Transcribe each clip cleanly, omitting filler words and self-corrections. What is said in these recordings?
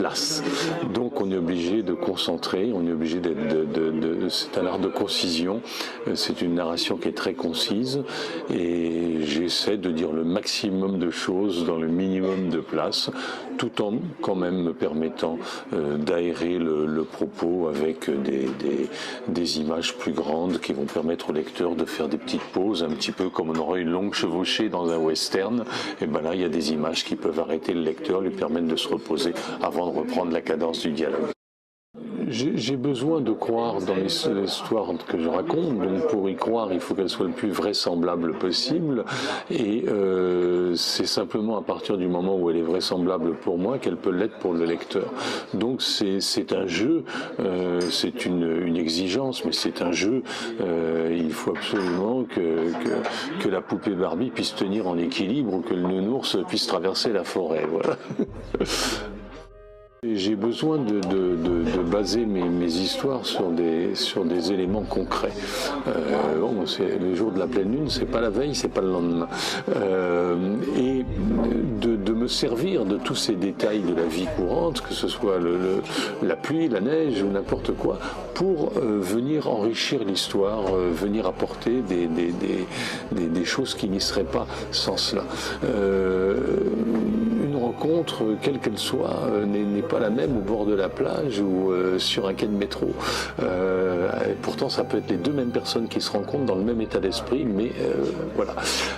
place. Donc on est obligé de concentrer, on est obligé c'est un art de concision, c'est une narration qui est très concise et j'essaie de dire le maximum de choses dans le minimum de place, tout en quand même me permettant d'aérer le propos avec des images plus grandes qui vont permettre au lecteur de faire des petites pauses, un petit peu comme on aurait une longue chevauchée dans un western. Et ben là, il y a des images qui peuvent arrêter le lecteur, lui permettre de se reposer avant de reprendre la cadence du dialogue. J'ai besoin de croire dans l'histoire que je raconte, donc pour y croire, il faut qu'elle soit le plus vraisemblable possible, et c'est simplement à partir du moment où elle est vraisemblable pour moi qu'elle peut l'être pour le lecteur. Donc c'est un jeu, c'est une exigence, mais c'est un jeu. Il faut absolument que la poupée Barbie puisse tenir en équilibre, ou que le nounours puisse traverser la forêt. Voilà. J'ai besoin de baser mes histoires sur des éléments concrets. Le jour de la pleine lune, c'est pas la veille, c'est pas le lendemain. Et de me servir de tous ces détails de la vie courante, que ce soit la pluie, la neige ou n'importe quoi, pour venir enrichir l'histoire, venir apporter des choses qui n'y seraient pas sans cela. Une rencontre, quelle qu'elle soit, n'est pas la même au bord de la plage ou sur un quai de métro. Pourtant, ça peut être les deux mêmes personnes qui se rencontrent dans le même état d'esprit, mais voilà.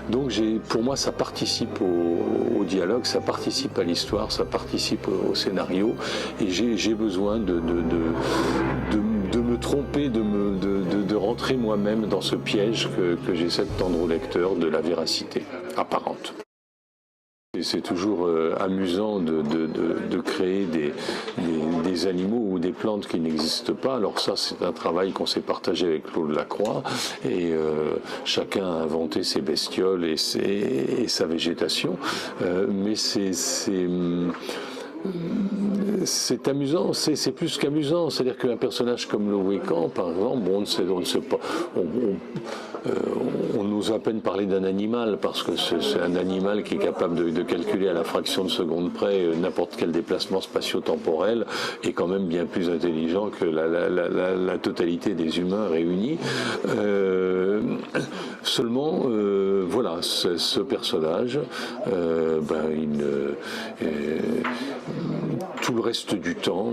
Donc, pour moi, ça participe au dialogue, ça participe à l'histoire, ça participe au scénario, et j'ai besoin de me tromper, de rentrer moi-même dans ce piège que j'essaie de tendre au lecteur de la véracité apparente. C'est toujours amusant de créer des animaux ou des plantes qui n'existent pas. Alors ça, c'est un travail qu'on s'est partagé avec Claude Lacroix, et chacun a inventé ses bestioles et sa végétation. Mais c'est amusant, c'est plus qu'amusant. C'est-à-dire qu'un personnage comme le Wécan, par exemple, on ne sait pas. On n'ose à peine parler d'un animal, parce que c'est un animal qui est capable de calculer à la fraction de seconde près n'importe quel déplacement spatio-temporel, et quand même bien plus intelligent que la totalité des humains réunis. Seulement, voilà, ce personnage, tout le reste du temps,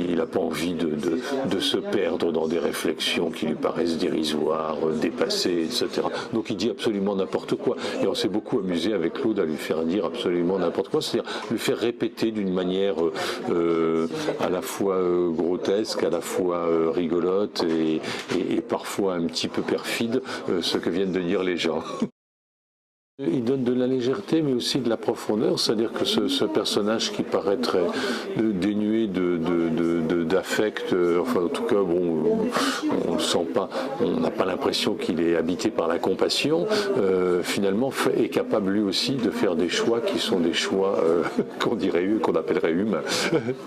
il n'a pas envie de se perdre dans des réflexions qui lui paraissent dérisoires, dépassées, etc. Donc il dit absolument n'importe quoi. Et on s'est beaucoup amusé avec Claude à lui faire dire absolument n'importe quoi, c'est-à-dire lui faire répéter d'une manière à la fois grotesque, à la fois rigolote et parfois un petit peu perfide ce que viennent de dire les gens. Il donne de la légèreté, mais aussi de la profondeur, c'est-à-dire que ce personnage qui paraît très dénué d'affect, enfin en tout cas, bon, on le sent pas, on n'a pas l'impression qu'il est habité par la compassion, finalement est capable lui aussi de faire des choix qui sont des choix qu'on appellerait humains.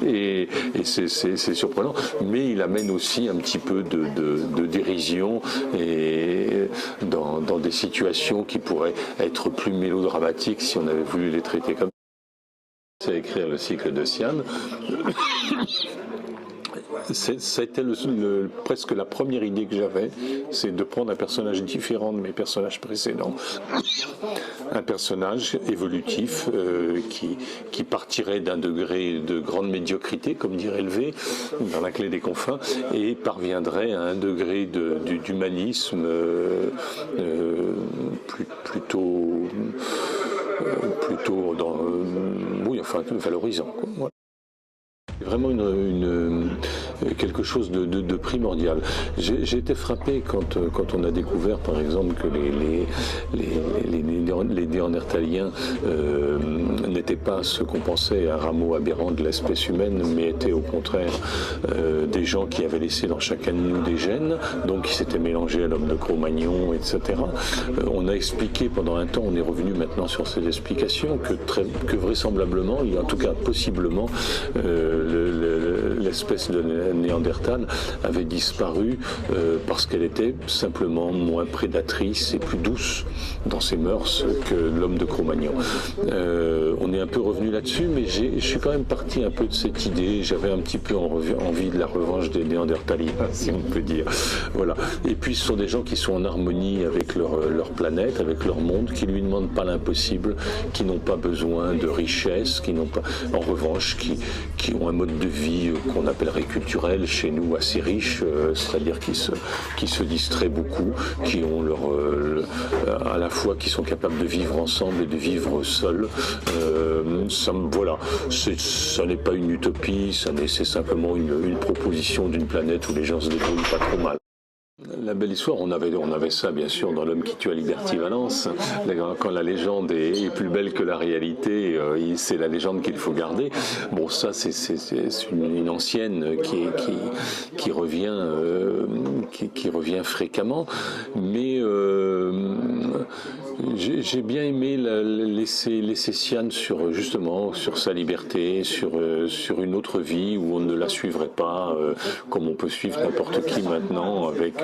Et c'est surprenant, mais il amène aussi un petit peu de dérision et dans des situations qui pourraient être plus mélodramatique si on avait voulu les traiter comme ça. C'est écrire le cycle de Sian. Ça a été presque la première idée que j'avais, c'est de prendre un personnage différent de mes personnages précédents. Un personnage évolutif qui partirait d'un degré de grande médiocrité, comme dirait Levé, dans La Clé des confins, et parviendrait à un degré d'humanisme plutôt valorisant. Voilà. C'est vraiment quelque chose de primordial. J'ai été frappé quand on a découvert, par exemple, que les Néandertaliens n'étaient pas ce qu'on pensait un rameau aberrant de l'espèce humaine, mais étaient au contraire des gens qui avaient laissé dans chacun de nous des gènes, donc qui s'étaient mélangés à l'homme de Cro-Magnon, etc. On a expliqué pendant un temps, on est revenu maintenant sur ces explications, que vraisemblablement, en tout cas possiblement, l'espèce de Néandertal avait disparu parce qu'elle était simplement moins prédatrice et plus douce dans ses mœurs que l'homme de Cro-Magnon. On est un peu revenu là-dessus, mais je suis quand même parti un peu de cette idée. J'avais un petit peu envie de la revanche des Néandertaliens, si on peut dire. Voilà. Et puis ce sont des gens qui sont en harmonie avec leur planète, avec leur monde, qui lui demandent pas l'impossible, qui n'ont pas besoin de richesse, qui n'ont pas, en revanche, qui ont un mode de vie qu'on appellerait culturel chez nous assez riche, c'est-à-dire qui se distraient beaucoup, qui ont à la fois qui sont capables de vivre ensemble et de vivre seuls. Voilà, ça n'est pas une utopie, c'est simplement une proposition d'une planète où les gens se débrouillent pas trop mal. La belle histoire, on avait ça bien sûr dans L'homme qui tue à Liberty Valence. Quand la légende est plus belle que la réalité, c'est la légende qu'il faut garder. Bon, ça c'est une ancienne qui revient fréquemment, mais j'ai bien aimé laisser Sian sur sa liberté, sur une autre vie où on ne la suivrait pas comme on peut suivre n'importe qui maintenant avec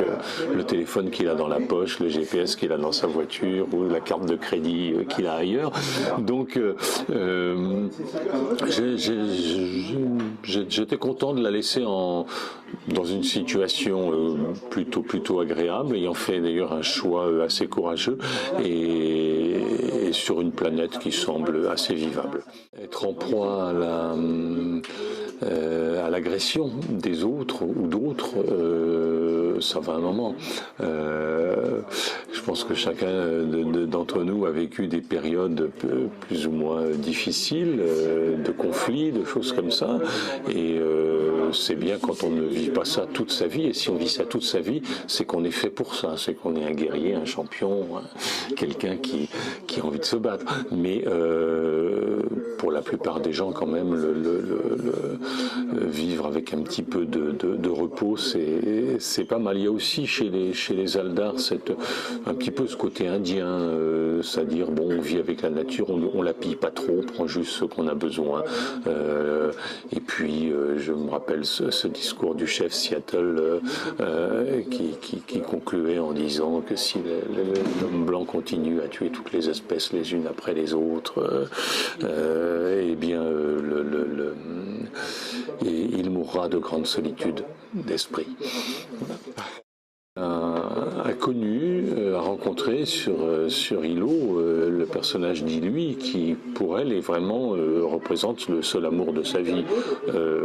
le téléphone qu'il a dans la poche, le GPS qu'il a dans sa voiture ou la carte de crédit qu'il a ailleurs. Donc j'étais content de la laisser dans une situation plutôt agréable, ayant fait d'ailleurs un choix assez courageux et sur une planète qui semble assez vivable. Être en proie à l'agression des autres ou d'autres, ça va un moment. Je pense que chacun d'entre nous a vécu des périodes plus ou moins difficiles, de conflits, de choses comme ça. Et c'est bien quand on ne vit pas ça toute sa vie. Et si on vit ça toute sa vie, c'est qu'on est fait pour ça. C'est qu'on est un guerrier, un champion, quelqu'un qui a envie de se battre. Mais pour la plupart des gens, quand même, vivre avec un petit peu de repos, c'est pas mal. Il y a aussi chez les Eldar un petit peu ce côté indien, c'est-à-dire bon, on vit avec la nature, on la pille pas trop, on prend juste ce qu'on a besoin. Et puis je me rappelle ce discours du chef Seattle qui concluait en disant que si l'homme blanc continue à tuer toutes les espèces les unes après les autres, eh bien il mourra de grande solitude d'esprit. A connu, a rencontré sur Hilo le personnage d'Ilui qui, pour elle, est vraiment représente le seul amour de sa vie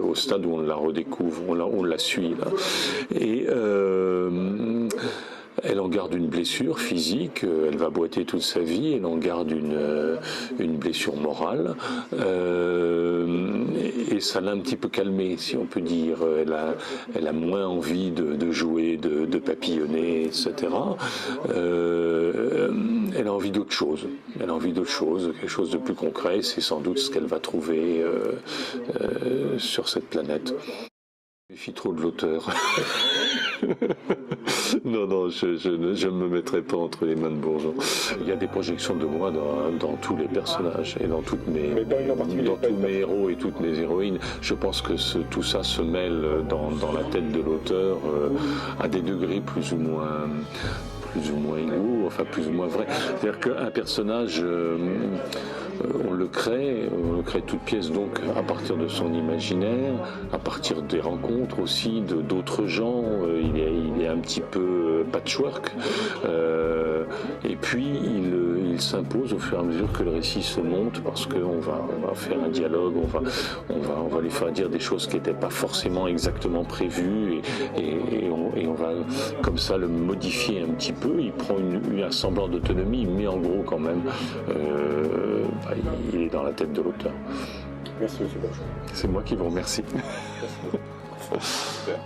au stade où on la redécouvre, on la suit là. Et elle en garde une blessure physique, elle va boiter toute sa vie, elle en garde une blessure morale, et ça l'a un petit peu calmée, si on peut dire. Elle a moins envie de jouer, de papillonner, etc. Elle a envie d'autre chose. Elle a envie d'autre chose, quelque chose de plus concret. C'est sans doute ce qu'elle va trouver sur cette planète. Je méfie trop de l'auteur. Non, je ne me mettrai pas entre les mains de Bourgeon. Il y a des projections de moi dans tous les personnages et dans tous mes héros et toutes mes héroïnes. Je pense que tout ça se mêle dans la tête de l'auteur à des degrés plus ou moins égaux, enfin plus ou moins vrais. C'est-à-dire qu'un personnage, on le crée toute pièce donc à partir de son imaginaire, à partir des rencontres aussi d'autres gens. Il est un petit peu patchwork, et puis il s'impose au fur et à mesure que le récit se monte, parce qu'on va faire un dialogue, on va lui faire dire des choses qui n'étaient pas forcément exactement prévues, et on va comme ça le modifier un petit peu. Il prend un semblant d'autonomie, mais en gros quand même il est dans la tête de l'auteur. Merci, M. Bourgeon. C'est moi qui vous remercie. Merci. Super.